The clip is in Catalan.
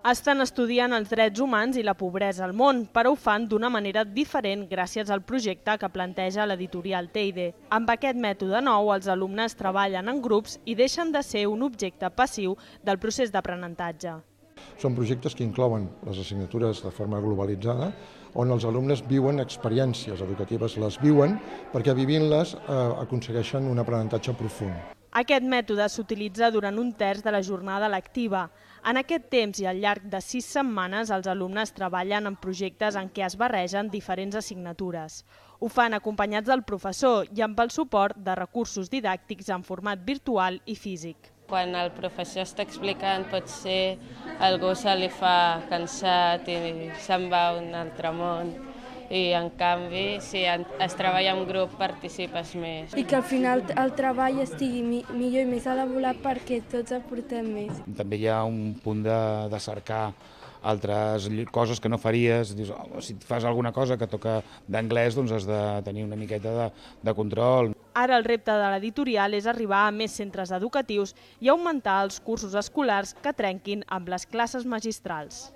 Estan estudiant els drets humans i la pobresa al món, però ho fan d'una manera diferent gràcies al projecte que planteja l'editorial Teide. Amb aquest mètode nou, els alumnes treballen en grups i deixen de ser un objecte passiu del procés d'aprenentatge. Són projectes que inclouen les assignatures de forma globalitzada, on els alumnes viuen experiències educatives, les viuen perquè vivint-les aconsegueixen un aprenentatge profund. Aquest mètode s'utilitza durant un terç de la jornada lectiva. En aquest temps i al llarg de 6 setmanes, els alumnes treballen en projectes en què es barregen diferents assignatures. Ho fan acompanyats del professor i amb el suport de recursos didàctics en format virtual i físic. Quan el professor està explicant, potser algú se li fa cansat i se'n va a un altre món. I en canvi, si es treballa en grup, participes més. I que al final el treball estigui millor i més elaborat perquè tots aportem més. També hi ha un punt de cercar altres coses que no faries. Si fas alguna cosa que toca d'anglès, doncs has de tenir una miqueta de control. Ara el repte de l'editorial és arribar a més centres educatius i augmentar els cursos escolars que trenquin amb les classes magistrals.